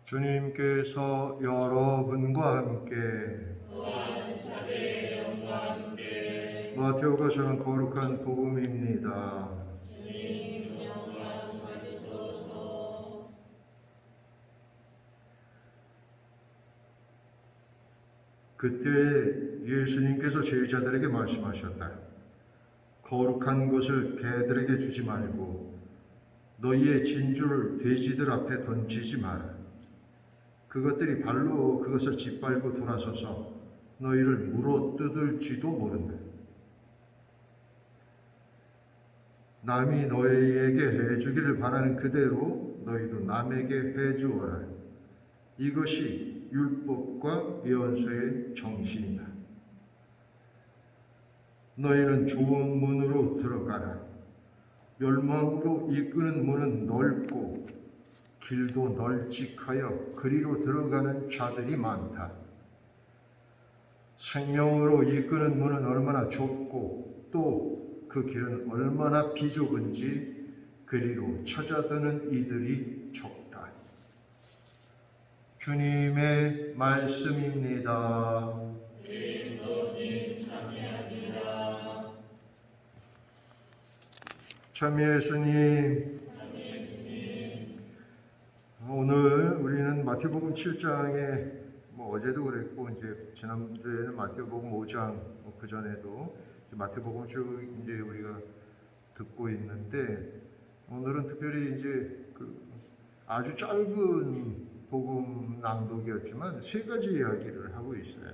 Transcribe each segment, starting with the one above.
주님께서 여러분과 함께 마테오가 전한 거룩한 복음입니다. 그때 예수님께서 제자들에게 말씀하셨다. 거룩한 것을 개들에게 주지 말고 너희의 진주를 돼지들 앞에 던지지 마라. 그것들이 발로 그것을 짓밟고 돌아서서 너희를 물어뜯을지도 모른다. 남이 너희에게 해주기를 바라는 그대로 너희도 남에게 해주어라. 이것이 율법과 예언서의 정신이다. 너희는 좋은 문으로 들어가라. 멸망으로 이끄는 문은 넓고 길도 널찍하여 그리로 들어가는 자들이 많다. 생명으로 이끄는 문은 얼마나 좁고 또 그 길은 얼마나 비좁은지 그리로 찾아드는 이들이 적다. 주님의 말씀입니다. 그리스도님 참여합니다. 참여 예수님. 오늘 우리는 마태복음 7장에 어제도 그랬고 이제 지난주에는 마태복음 5장 그 전에도 마태복음 쭉 이제 우리가 듣고 있는데 오늘은 특별히 이제 아주 짧은 복음 낭독이었지만 세 가지 이야기를 하고 있어요.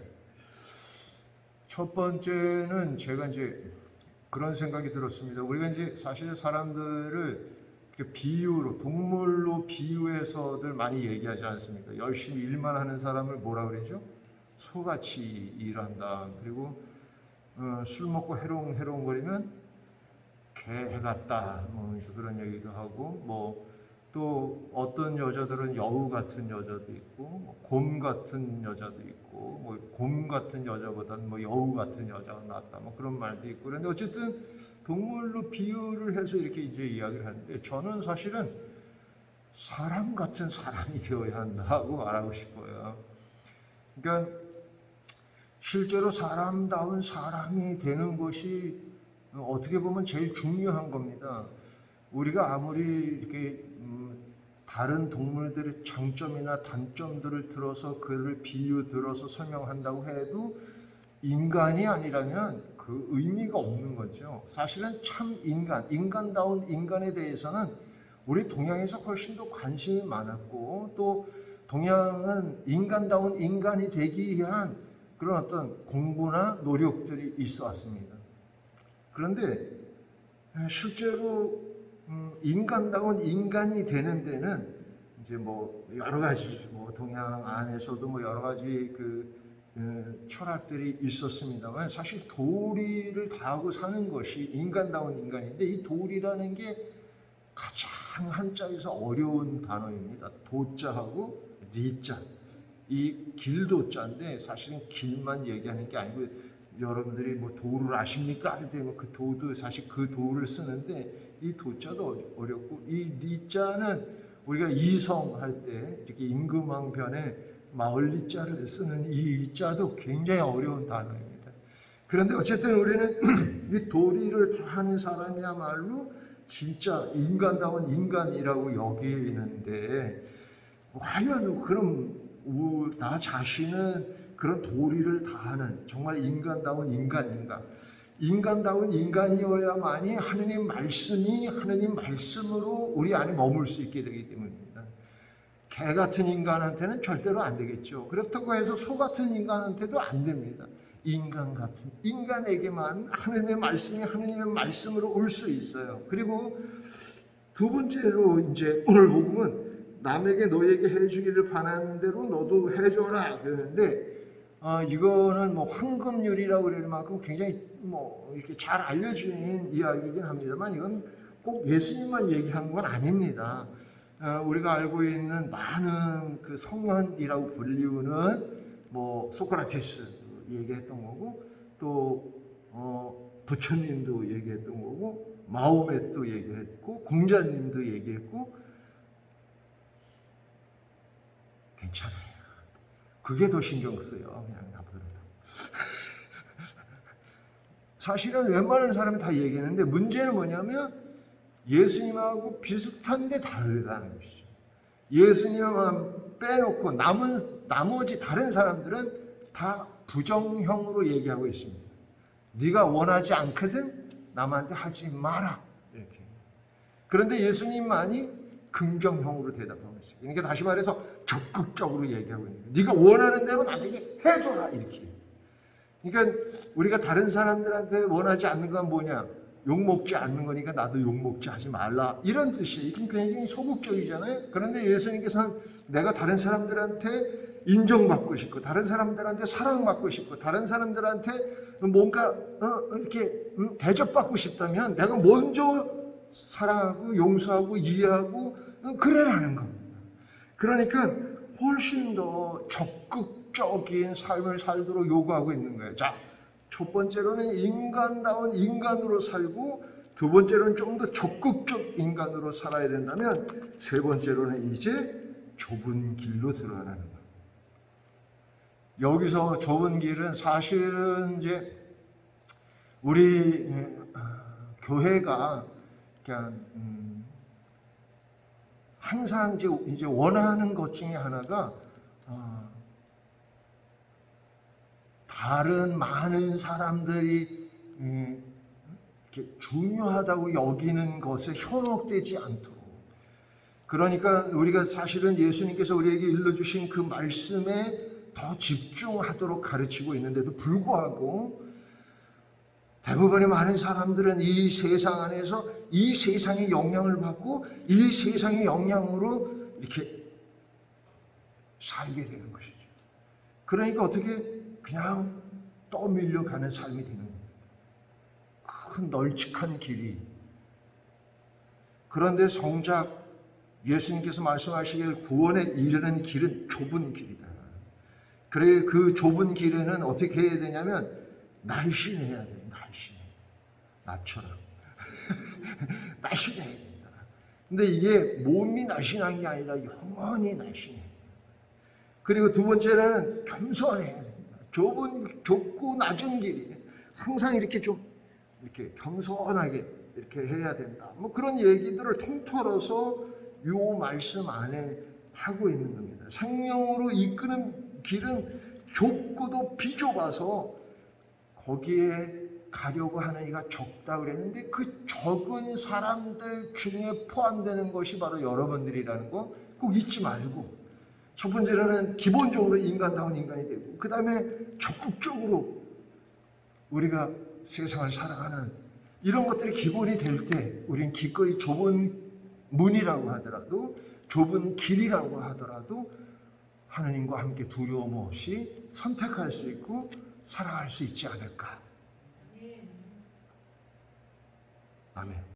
첫 번째는 제가 이제 그런 생각이 들었습니다. 우리가 이제 사실 사람들을 비유로, 동물로 비유해서들 많이 얘기하지 않습니까? 열심히 일만 하는 사람을 뭐라 그러죠? 소같이 일한다. 그리고 술 먹고 해롱해롱거리면 개 같다. 그런 얘기도 하고, 또 어떤 여자들은 여우 같은 여자도 있고, 곰 같은 여자도 있고, 곰 같은 여자보다는 여우 같은 여자가 낫다. 그런 말도 있고. 그런데 어쨌든 동물로 비유를 해서 이렇게 이제 이야기를 하는데 저는 사실은 사람 같은 사람이 되어야 한다고 말하고 싶어요. 그러니까 실제로 사람다운 사람이 되는 것이 어떻게 보면 제일 중요한 겁니다. 우리가 아무리 이렇게 다른 동물들의 장점이나 단점들을 들어서 그를 비유 들어서 설명한다고 해도 인간이 아니라면 그 의미가 없는 거죠. 사실은 참 인간다운 인간에 대해서는 우리 동양에서 훨씬 더 관심이 많았고 또 동양은 인간다운 인간이 되기 위한 그런 어떤 공부나 노력들이 있어 왔습니다. 그런데 실제로 인간다운 인간이 되는 데는 이제 여러 가지 동양 안에서도 여러 가지 철학들이 있었습니다만 사실 도리를 다하고 사는 것이 인간다운 인간인데 이 도리라는 게 가장 한자에서 어려운 단어입니다. 도자하고 리자. 이 길도자인데 사실은 길만 얘기하는 게 아니고 여러분들이 도를 아십니까? 할 때 그 도도 사실 그 도를 쓰는데 이 도자도 어렵고 이 리자는 우리가 이성할 때 이렇게 임금왕변에 마을리자를 쓰는 이 이자도 굉장히 어려운 단어입니다. 그런데 어쨌든 우리는 이 도리를 다하는 사람이야말로 진짜 인간다운 인간이라고 여기는데 과연 그럼 나 자신은 그런 도리를 다하는 정말 인간다운 인간인가? 인간다운 인간이어야만이 하느님 말씀이 하느님 말씀으로 우리 안에 머물 수 있게 되기 때문입니다. 개 같은 인간한테는 절대로 안 되겠죠. 그렇다고 해서 소 같은 인간한테도 안 됩니다. 인간 같은 인간에게만 하느님의 말씀이 하느님의 말씀으로 올 수 있어요. 그리고 두 번째로 이제 오늘 복음은 남에게 너에게 해주기를 바라는 대로 너도 해줘라 그러는데 이거는 황금률이라고 그럴 만큼 굉장히 이렇게 잘 알려진 이야기이긴 합니다만 이건 꼭 예수님만 얘기한 건 아닙니다. 우리가 알고 있는 많은 그 성현이라고 불리우는 소크라테스 얘기했던 거고 또 부처님도 얘기했던 거고 마호메도 얘기했고 공자님도 얘기했고 괜찮아요. 그게 더 신경 쓰여. 그냥 나보다도. 사실은 웬만한 사람이 다 얘기하는데 문제는 뭐냐면 예수님하고 비슷한데 다르다는 것이죠. 예수님만 빼놓고 나머지 다른 사람들은 다 부정형으로 얘기하고 있습니다. 네가 원하지 않거든 남한테 하지 마라. 이렇게. 그런데 예수님만이 긍정형으로 대답하고 있어요. 그러니까 다시 말해서 적극적으로 얘기하고 있는 거예요. 네가 원하는 대로 남에게 해줘라. 이렇게. 그러니까 우리가 다른 사람들한테 원하지 않는 건 뭐냐? 욕먹지 않는 거니까 나도 욕먹지 하지 말라. 이런 뜻이에요. 이건 굉장히 소극적이잖아요. 그런데 예수님께서는 내가 다른 사람들한테 인정받고 싶고 다른 사람들한테 사랑받고 싶고 다른 사람들한테 뭔가 이렇게 대접받고 싶다면 내가 먼저 사랑하고 용서하고 이해하고 그래라는 겁니다. 그러니까 훨씬 더 적극적인 삶을 살도록 요구하고 있는 거예요. 자, 첫 번째로는 인간다운 인간으로 살고 두 번째로는 좀 더 적극적 인간으로 살아야 된다면 세 번째로는 이제 좁은 길로 들어가라는 거예요. 여기서 좁은 길은 사실은 이제 우리 교회가 그냥 항상 이제 원하는 것 중에 하나가 다른 많은 사람들이 이렇게 중요하다고 여기는 것에 현혹되지 않도록. 그러니까 우리가 사실은 예수님께서 우리에게 일러주신 그 말씀에 더 집중하도록 가르치고 있는데도 불구하고 대부분의 많은 사람들은 이 세상 안에서 이 세상의 영향을 받고 이 세상의 영향으로 이렇게 살게 되는 것이죠. 그러니까 어떻게 그냥 떠밀려가는 삶이 되는 겁니다. 큰 널찍한 길이. 그런데 정작 예수님께서 말씀하시길 구원에 이르는 길은 좁은 길이다. 그래 그 좁은 길에는 어떻게 해야 되냐면 날씬해야 돼. 나처럼 날씬해야 된다. 근데 이게 몸이 날씬한 게 아니라 영원히 날씬해. 그리고 두 번째는 겸손해야 된다. 좁고 낮은 길이 항상 이렇게 좀 이렇게 겸손하게 이렇게 해야 된다. 뭐 그런 얘기들을 통틀어서 요 말씀 안에 하고 있는 겁니다. 생명으로 이끄는 길은 좁고도 비좁아서 거기에 가려고 하는 이가 적다 그랬는데 그 적은 사람들 중에 포함되는 것이 바로 여러분들이라는 거 꼭 잊지 말고 첫 번째로는 기본적으로 인간다운 인간이 되고 그 다음에 적극적으로 우리가 세상을 살아가는 이런 것들이 기본이 될 때 우리는 기꺼이 좁은 문이라고 하더라도 좁은 길이라고 하더라도 하느님과 함께 두려움 없이 선택할 수 있고 살아갈 수 있지 않을까. 아멘.